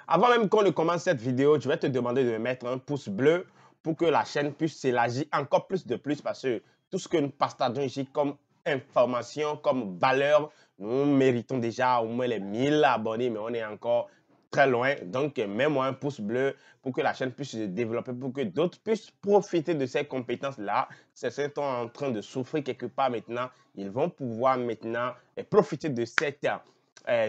Avant même qu'on ne commence cette vidéo, je vais te demander de mettre un pouce bleu pour que la chaîne puisse s'élargir encore plus de plus parce que tout ce que nous partageons ici comme information, comme valeur, nous méritons déjà au moins les 1000 abonnés, mais on est encore très loin. Donc, mets-moi un pouce bleu pour que la chaîne puisse se développer, pour que d'autres puissent profiter de ces compétences-là. Certains sont en train de souffrir quelque part maintenant. Ils vont pouvoir maintenant profiter de cette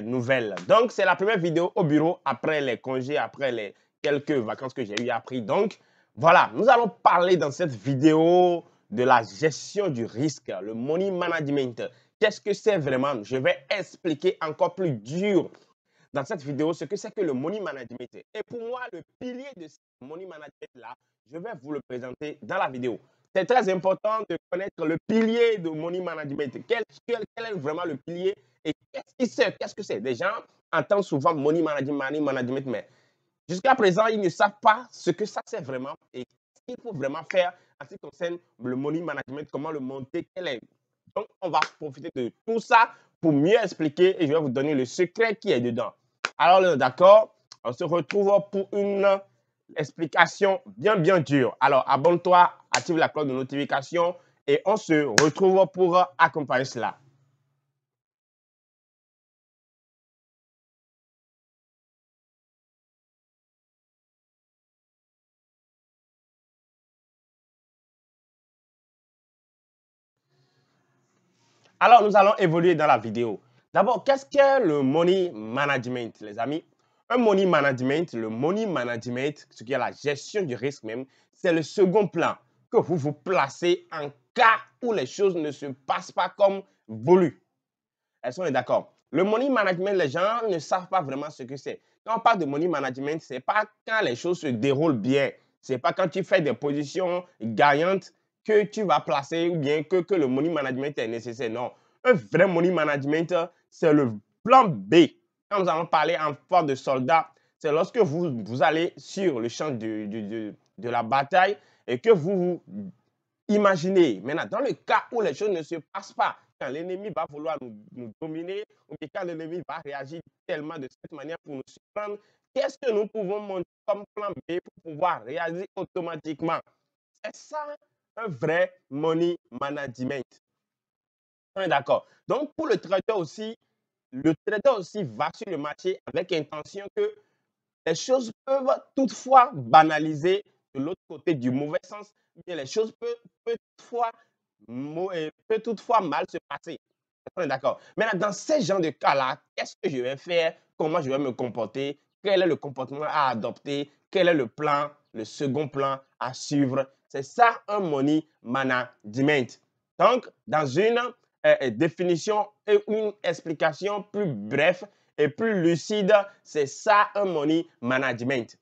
nouvelle. Donc, c'est la première vidéo au bureau après les congés, après les quelques vacances que j'ai eu appris. Donc, voilà, nous allons parler dans cette vidéo de la gestion du risque, le money management. Qu'est-ce que c'est vraiment? Je vais expliquer encore plus dur dans cette vidéo ce que c'est que le money management. Et pour moi, le pilier de ce money management-là, je vais vous le présenter dans la vidéo. C'est très important de connaître le pilier de money management. Quel est vraiment le pilier et qu'est-ce que c'est? Des gens entendent souvent money management, mais jusqu'à présent, ils ne savent pas ce que ça c'est vraiment et ce qu'il faut vraiment faire en ce qui concerne le money management, comment le monter, quel est. Donc, on va profiter de tout ça pour mieux expliquer et je vais vous donner le secret qui est dedans. Alors, d'accord, on se retrouve pour une explication bien dure. Alors, abonne-toi, active la cloche de notification et on se retrouve pour accompagner cela. Alors, nous allons évoluer dans la vidéo. D'abord, qu'est-ce que le money management, les amis? Un money management, le money management, ce qui est la gestion du risque même, c'est le second plan que vous vous placez en cas où les choses ne se passent pas comme voulu. Est-ce qu'on est d'accord? Le money management, les gens ne savent pas vraiment ce que c'est. Quand on parle de money management, ce n'est pas quand les choses se déroulent bien. Ce n'est pas quand tu fais des positions gagnantes que tu vas placer ou bien que le money management est nécessaire. Non. Un vrai money management, c'est le plan B. Quand nous allons parler en forme de soldat, c'est lorsque vous allez sur le champ de la bataille et que vous imaginez. Maintenant, dans le cas où les choses ne se passent pas, quand l'ennemi va vouloir nous dominer, ou bien quand l'ennemi va réagir tellement de cette manière pour nous surprendre, qu'est-ce que nous pouvons monter comme plan B pour pouvoir réagir automatiquement? C'est ça un vrai money management. On est d'accord. Donc, pour le trader aussi va sur le marché avec intention que les choses peuvent toutefois banaliser de l'autre côté du mauvais sens, mais les choses peut toutefois mal se passer. On est d'accord. Maintenant, dans ces genres de cas-là, qu'est-ce que je vais faire? Comment je vais me comporter? Quel est le comportement à adopter? Quel est le plan, le second plan à suivre? C'est ça un money management. Donc, dans une définition et une explication plus brève et plus lucide, c'est ça un money management.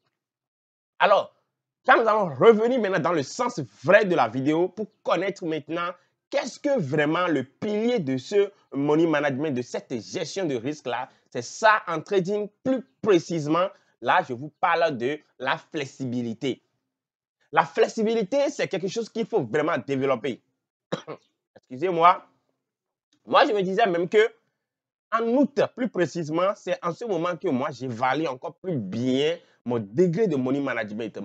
Alors, quand nous allons revenir maintenant dans le sens vrai de la vidéo pour connaître maintenant qu'est-ce que vraiment le pilier de ce money management, de cette gestion de risque-là, c'est ça en trading plus précisément. Là, je vous parle de la flexibilité. La flexibilité, c'est quelque chose qu'il faut vraiment développer. Excusez-moi. Moi, je me disais même que en août, plus précisément, c'est en ce moment que moi, j'évalue encore plus bien mon degré de money management,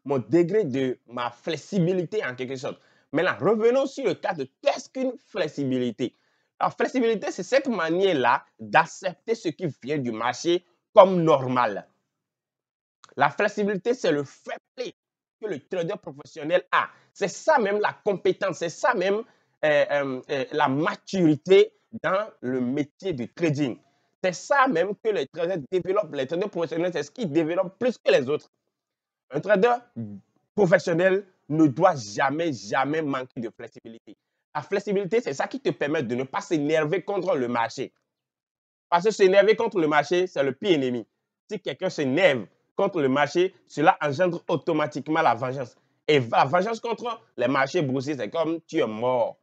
mon degré de ma flexibilité en quelque sorte. Maintenant, revenons sur le cas de qu'est-ce qu'une flexibilité. La flexibilité, c'est cette manière-là d'accepter ce qui vient du marché comme normal. La flexibilité, c'est le fair play que le trader professionnel a. C'est ça même la compétence, c'est ça même la maturité dans le métier du trading. C'est ça même que les traders développent. Les traders professionnels, c'est ce qu'ils développent plus que les autres. Un trader professionnel ne doit jamais manquer de flexibilité. La flexibilité, c'est ça qui te permet de ne pas s'énerver contre le marché. Parce que s'énerver contre le marché, c'est le pire ennemi. Si quelqu'un s'énerve contre le marché, cela engendre automatiquement la vengeance. Et la vengeance contre les marchés boursiers, c'est comme tu es mort.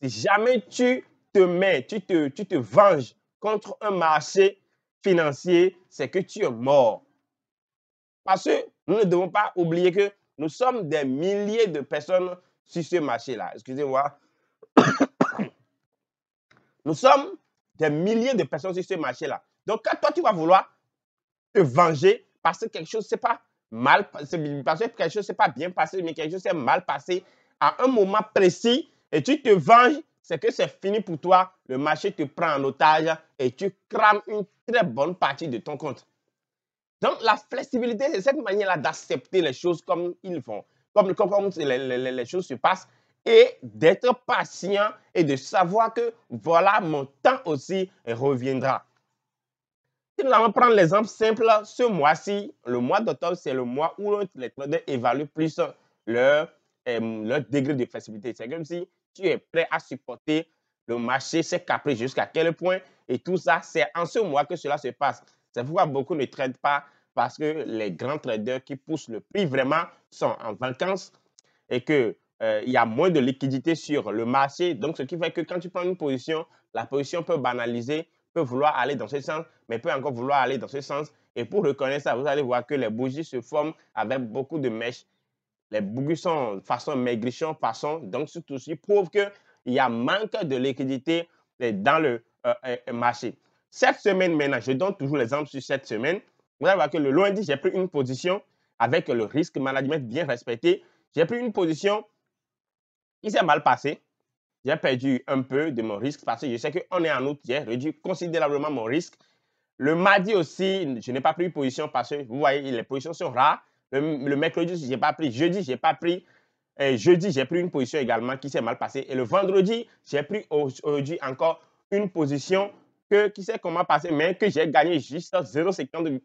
Si jamais tu te mets, tu te venges contre un marché financier, c'est que tu es mort. Parce que nous ne devons pas oublier que nous sommes des milliers de personnes sur ce marché-là. Excusez-moi. Nous sommes des milliers de personnes sur ce marché-là. Donc, quand toi, tu vas vouloir te venger parce que quelque chose c'est pas mal, parce que quelque chose c'est pas bien passé, mais quelque chose s'est mal passé à un moment précis et tu te venges, c'est que c'est fini pour toi. Le marché te prend en otage et tu crames une très bonne partie de ton compte. Donc, la flexibilité, c'est cette manière-là d'accepter les choses comme ils vont, comme les choses se passent et d'être patient et de savoir que voilà, mon temps aussi reviendra. Si nous allons prendre l'exemple simple, ce mois-ci, le mois d'octobre, c'est le mois où les traders évaluent plus leur degré de flexibilité. C'est comme si tu es prêt à supporter le marché, ses caprices jusqu'à quel point. Et tout ça, c'est en ce mois que cela se passe. C'est pourquoi beaucoup ne tradent pas parce que les grands traders qui poussent le prix vraiment sont en vacances et qu'il y a moins de liquidité sur le marché. Donc, ce qui fait que quand tu prends une position, la position peut banaliser, peut vouloir aller dans ce sens, mais peut encore vouloir aller dans ce sens. Et pour reconnaître ça, vous allez voir que les bougies se forment avec beaucoup de mèches. Les bougies sont façon maigrichon, donc tout ceci prouve qu'il y a manque de liquidité dans le marché. Cette semaine maintenant, je donne toujours l'exemple sur cette semaine. Vous allez voir que le lundi, j'ai pris une position avec le risque management bien respecté. J'ai pris une position qui s'est mal passée. J'ai perdu un peu de mon risque parce que je sais qu'on est en août, j'ai réduit considérablement mon risque. Le mardi aussi, je n'ai pas pris une position parce que vous voyez, les positions sont rares. Le mercredi, je n'ai pas pris. Jeudi, je n'ai pas pris. Jeudi, j'ai pris une position également qui s'est mal passée. Et le vendredi, j'ai pris aujourd'hui encore une position qui s'est comment passer, mais que j'ai gagné juste 0,50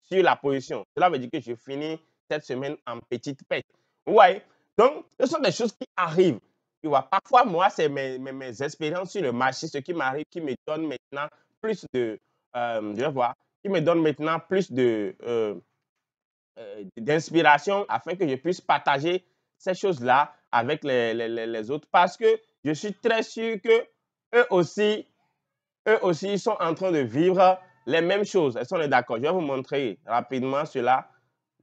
sur la position. Cela veut dire que je finis cette semaine en petite perte. Vous voyez? Donc, ce sont des choses qui arrivent. Tu vois, parfois, moi, c'est mes expériences sur le marché, ce qui m'arrive, qui me donne maintenant plus de, je vais voir, qui me donne maintenant plus d'inspiration afin que je puisse partager ces choses-là avec les autres parce que je suis très sûr que eux aussi, ils sont en train de vivre les mêmes choses. Est-ce qu'on est d'accord? Je vais vous montrer rapidement cela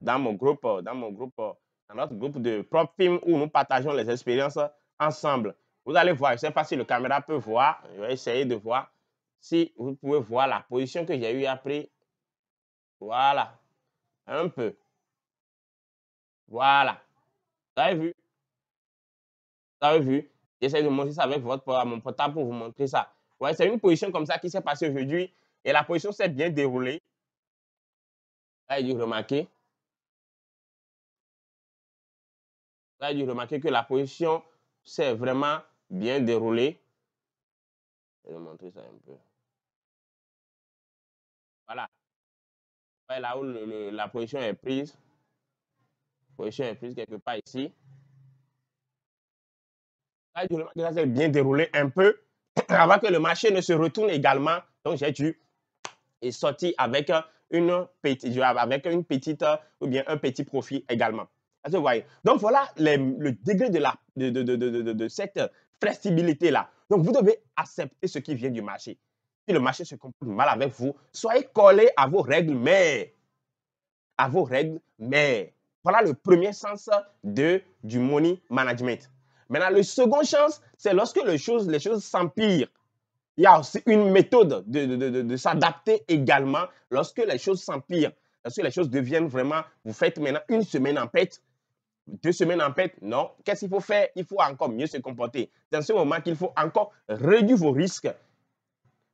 dans notre groupe de propres films où nous partageons les expériences ensemble. Vous allez voir, je ne sais pas si le caméra peut voir, je vais essayer de voir si vous pouvez voir la position que j'ai eu après. Voilà, un peu. Voilà, vous avez vu? Vous avez vu? J'essaie de montrer ça avec mon portable pour vous montrer ça. Ouais, c'est une position comme ça qui s'est passée aujourd'hui et la position s'est bien déroulée. Vous avez dû remarquer. Vous avez dû remarquer que la position s'est vraiment bien déroulée. Je vais vous montrer ça un peu. Voilà. Ouais, là où la position est prise. La position est prise quelque part ici. Vous avez dû remarquer que ça s'est bien déroulé un peu avant que le marché ne se retourne également. Donc, j'ai dû sortir avec une petite ou bien un petit profit également. Vous voyez? Donc, voilà le degré de cette flexibilité-là. Donc, vous devez accepter ce qui vient du marché. Si le marché se comporte mal avec vous, soyez collé à vos règles mères. À vos règles mères. Voilà le premier sens du money management. Maintenant, le second sens, c'est lorsque les choses s'empirent. Il y a aussi une méthode de s'adapter également lorsque les choses s'empirent. Lorsque les choses deviennent vraiment, vous faites maintenant une semaine en perte, 2 semaines en perte, non. Qu'est-ce qu'il faut faire? Il faut encore mieux se comporter. C'est dans ce moment qu'il faut encore réduire vos risques,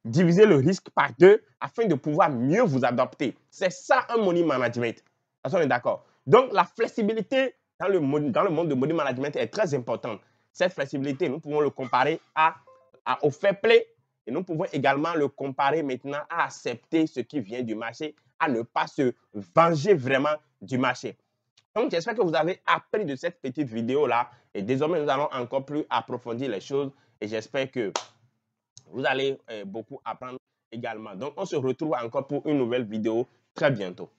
diviser le risque par 2 afin de pouvoir mieux vous adapter. C'est ça un money management. Est-ce qu'on est d'accord? Donc, la flexibilité dans le monde de money management est très importante. Cette flexibilité, nous pouvons le comparer au fair play et nous pouvons également le comparer maintenant à accepter ce qui vient du marché, à ne pas se venger vraiment du marché. Donc, j'espère que vous avez appris de cette petite vidéo-là et désormais, nous allons encore plus approfondir les choses et j'espère que vous allez beaucoup apprendre également. Donc, on se retrouve encore pour une nouvelle vidéo très bientôt.